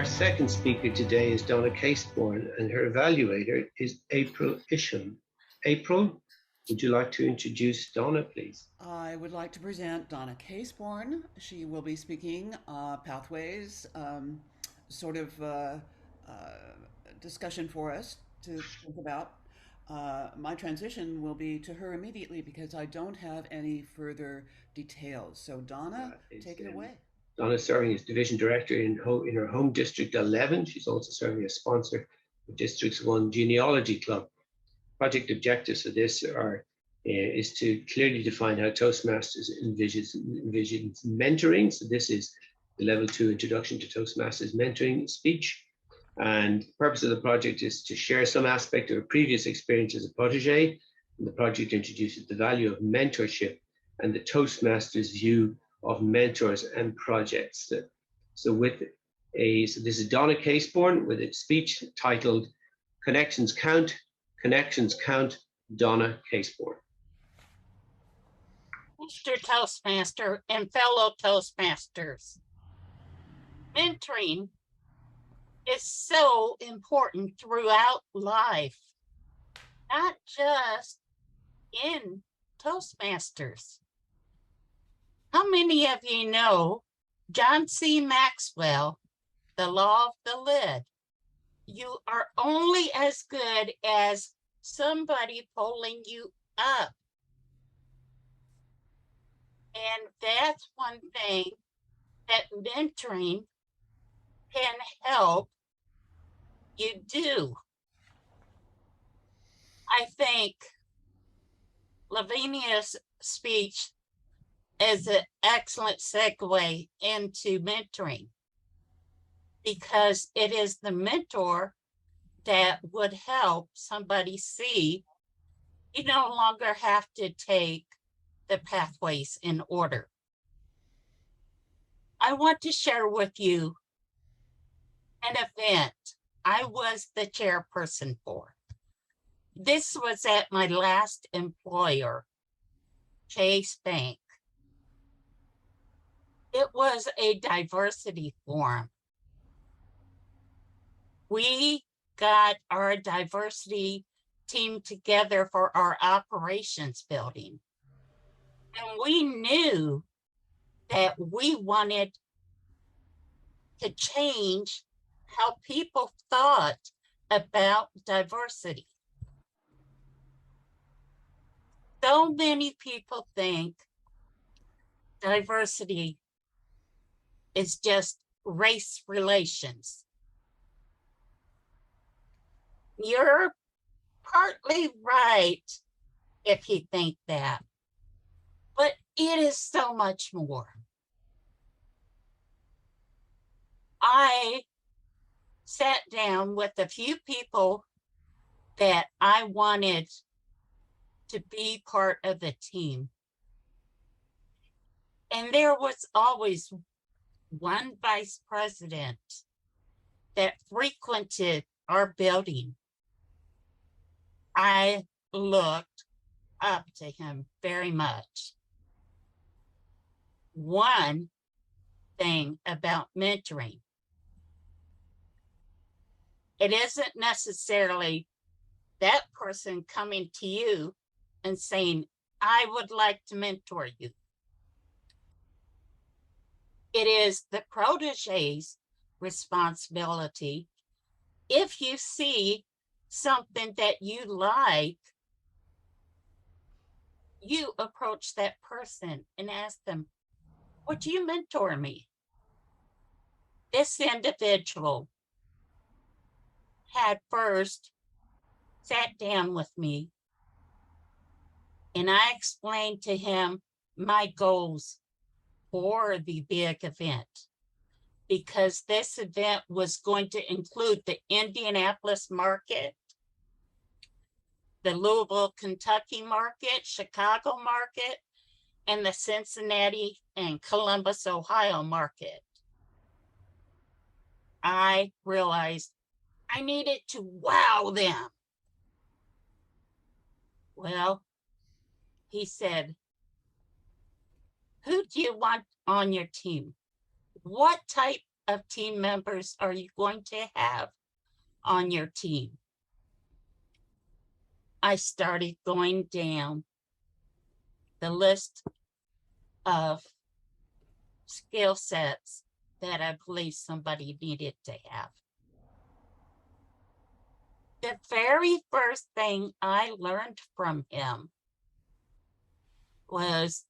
Our second speaker today is Donna Casebourn, and her evaluator is Aprille Isham. Aprille, would you like to introduce Donna, please? I would like to present Donna Casebourn. She will be speaking pathways, sort of uh, discussion for us to think about. My transition will be to her immediately because I don't have any further details. So, Donna, take it away. Donna is serving as Division Director in her home District 11. She's also serving as sponsor of District's One Genealogy Club. Project objectives for this is to clearly define how Toastmasters envisions mentoring. So this is the Level 2 Introduction to Toastmasters Mentoring speech. And the purpose of the project is to share some aspect of a previous experience as a protege. And the project introduces the value of mentorship and the Toastmasters view of mentors and projects. So this is Donna Casebourn with a speech titled Connections Count, Donna Casebourn. Mr. Toastmaster and fellow Toastmasters, mentoring is so important throughout life, not just in Toastmasters. How many of you know John C. Maxwell, the law of the lid? You are only as good as somebody pulling you up. And that's one thing that mentoring can help you do. I think Lavinia's speech is an excellent segue into mentoring because it is the mentor that would help somebody see you no longer have to take the pathways in order. I want to share with you an event I was the chairperson for. This was at my last employer, Chase Bank. It was a diversity forum. We got our diversity team together for our operations building. And we knew that we wanted to change how people thought about diversity. So many people think diversity is just race relations. You're partly right if you think that, but it is so much more. I sat down with a few people that I wanted to be part of the team. And there was always one vice president that frequented our building. I looked up to him very much. One thing about mentoring, it isn't necessarily that person coming to you and saying, I would like to mentor you. It is the protege's responsibility. If you see something that you like, you approach that person and ask them, would you mentor me? This individual had first sat down with me and I explained to him my goals for the big event, because this event was going to include the Indianapolis market, the Louisville, Kentucky market, Chicago market, and the Cincinnati and Columbus, Ohio market. I realized I needed to wow them. Well, he said, who do you want on your team? What type of team members are you going to have on your team? I started going down the list of skill sets that I believe somebody needed to have. The very first thing I learned from him was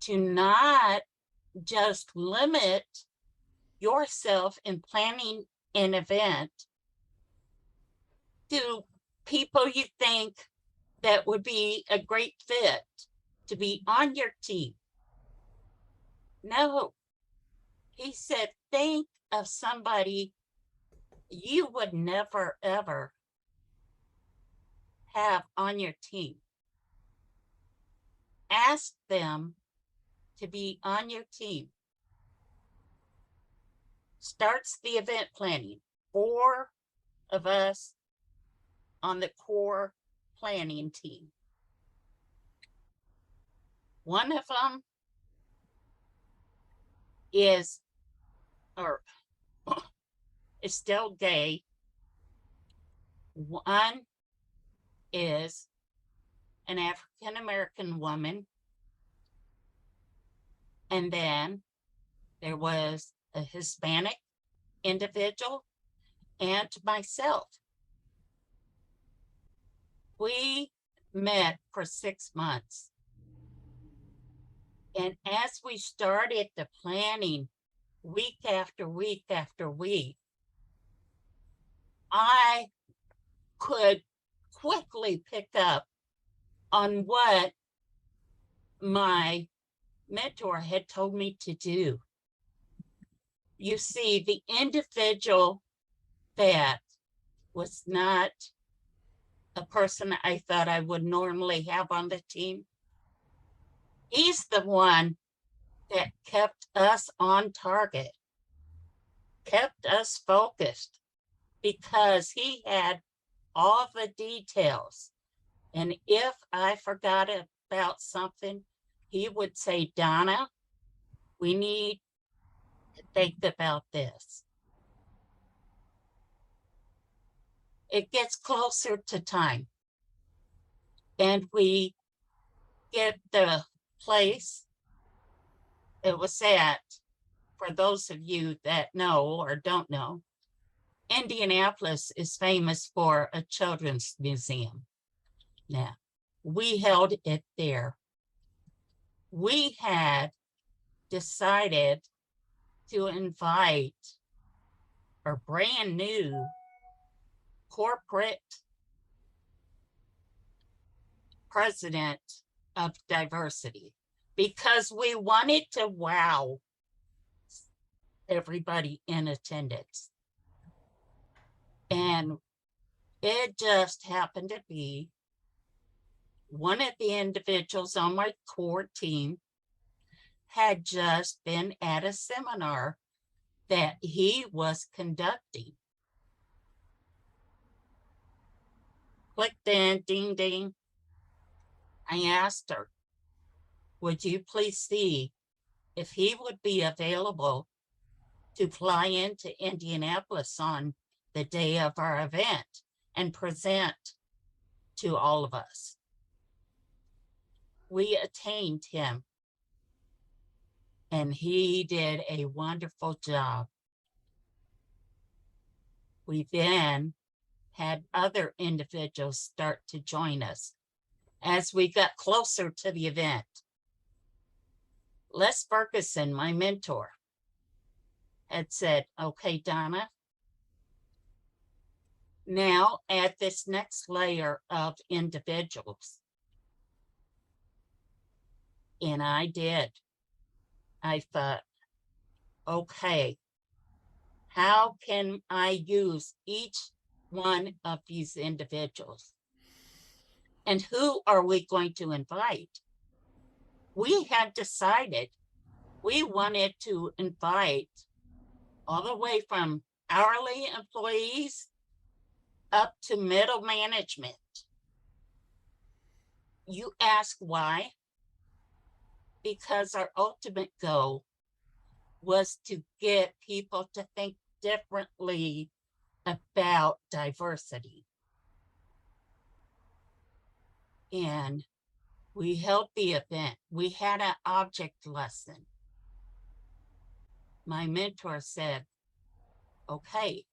to not just limit yourself in planning an event to people you think that would be a great fit to be on your team. No, he said, think of somebody you would never, ever have on your team. Ask them to be on your team. Starts the event planning. 4 of us on the core planning team. One of them is still gay. One is an African-American woman. And then there was a Hispanic individual and myself. We met for 6 months. And as we started the planning week after week after week, I could quickly pick up on what my mentor had told me to do. You see, the individual that was not a person I thought I would normally have on the team, he's the one that kept us on target, kept us focused, because he had all the details. And if I forgot about something, he would say, Donna, we need to think about this. It gets closer to time. And we get the place it was at, for those of you that know or don't know, Indianapolis is famous for a children's museum. Now, we held it there. We had decided to invite a brand new corporate president of diversity because we wanted to wow everybody in attendance. And it just happened to be one of the individuals on my core team had just been at a seminar that he was conducting. Clicked in, ding, ding. I asked her, would you please see if he would be available to fly into Indianapolis on the day of our event and present to all of us. We attained him, and he did a wonderful job. We then had other individuals start to join us as we got closer to the event. Les Ferguson, my mentor, had said, okay, Donna, now add this next layer of individuals. And I did. I thought, okay, how can I use each one of these individuals? And who are we going to invite? We had decided we wanted to invite all the way from hourly employees up to middle management. You ask why? Because our ultimate goal was to get people to think differently about diversity. And we held the event. We had an object lesson. My mentor said, okay,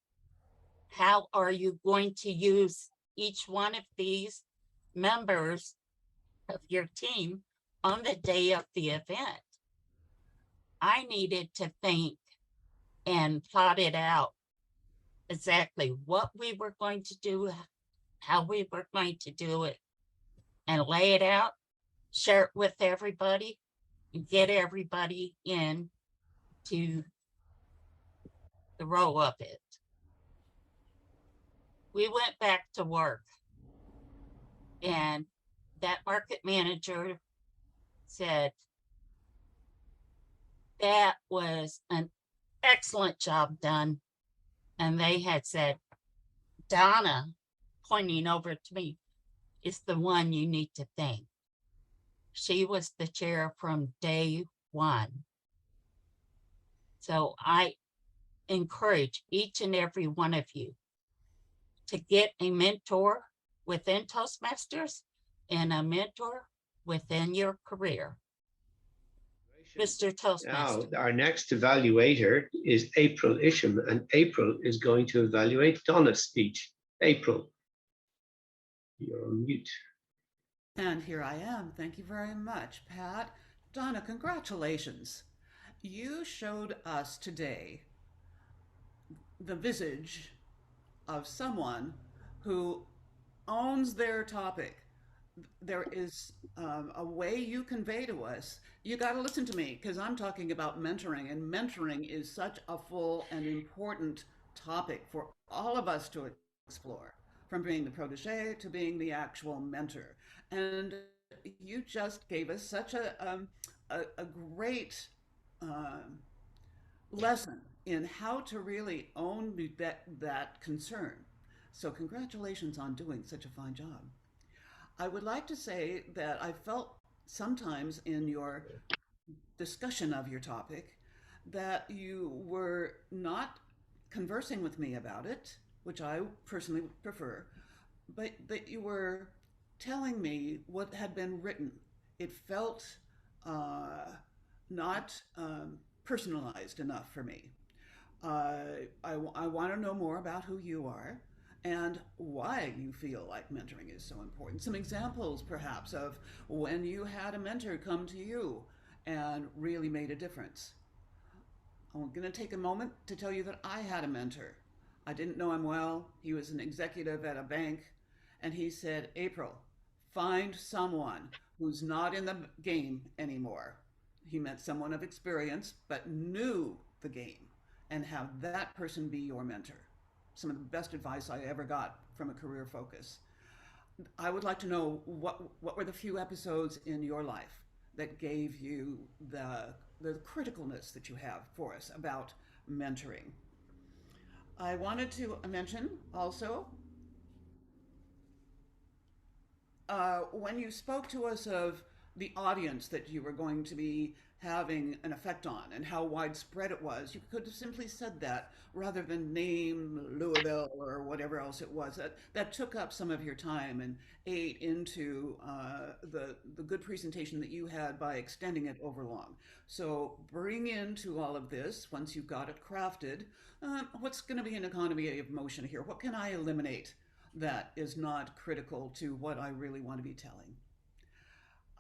how are you going to use each one of these members of your team on the day of the event? I needed to think and plot it out exactly what we were going to do, how we were going to do it, and lay it out, share it with everybody, and get everybody in to the row of it. We went back to work, and that market manager said, that was an excellent job done. And they had said, Donna, pointing over to me, is the one you need to thank. She was the chair from day one. So I encourage each and every one of you to get a mentor within Toastmasters and a mentor within your career. Mr. Toastmaster. Now, our next evaluator is Aprille Isham, and Aprille is going to evaluate Donna's speech. Aprille, you're on mute. And here I am. Thank you very much, Pat. Donna, congratulations. You showed us today the visage of someone who owns their topic. There is a way you convey to us. You got to listen to me because I'm talking about mentoring, and mentoring is such a full and important topic for all of us to explore, from being the protege to being the actual mentor. And you just gave us such a great lesson in how to really own that concern. So congratulations on doing such a fine job. I would like to say that I felt sometimes in your discussion of your topic that you were not conversing with me about it, which I personally prefer, but that you were telling me what had been written. It felt not personalized enough for me. I want to know more about who you are and why you feel like mentoring is so important. Some examples, perhaps, of when you had a mentor come to you and really made a difference. I'm going to take a moment to tell you that I had a mentor. I didn't know him well. He was an executive at a bank, and he said, Aprille, find someone who's not in the game anymore. He meant someone of experience, but knew the game, and have that person be your mentor. Some of the best advice I ever got from a career focus. I would like to know what were the few episodes in your life that gave you the criticalness that you have for us about mentoring. I wanted to mention also, when you spoke to us of the audience that you were going to be having an effect on and how widespread it was, you could have simply said that rather than name Louisville or whatever else it was. That took up some of your time and ate into the good presentation that you had by extending it over long. So bring into all of this, once you've got it crafted, what's going to be an economy of motion here? What can I eliminate that is not critical to what I really want to be telling?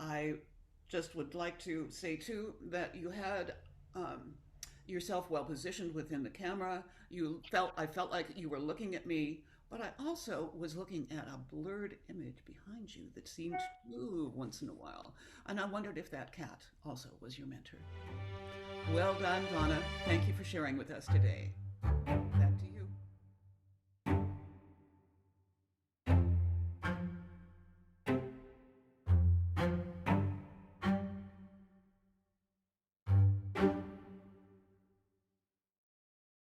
I just would like to say too that you had yourself well positioned within the camera. I felt like you were looking at me, but I also was looking at a blurred image behind you that seemed to move once in a while. And I wondered if that cat also was your mentor. Well done, Donna. Thank you for sharing with us today.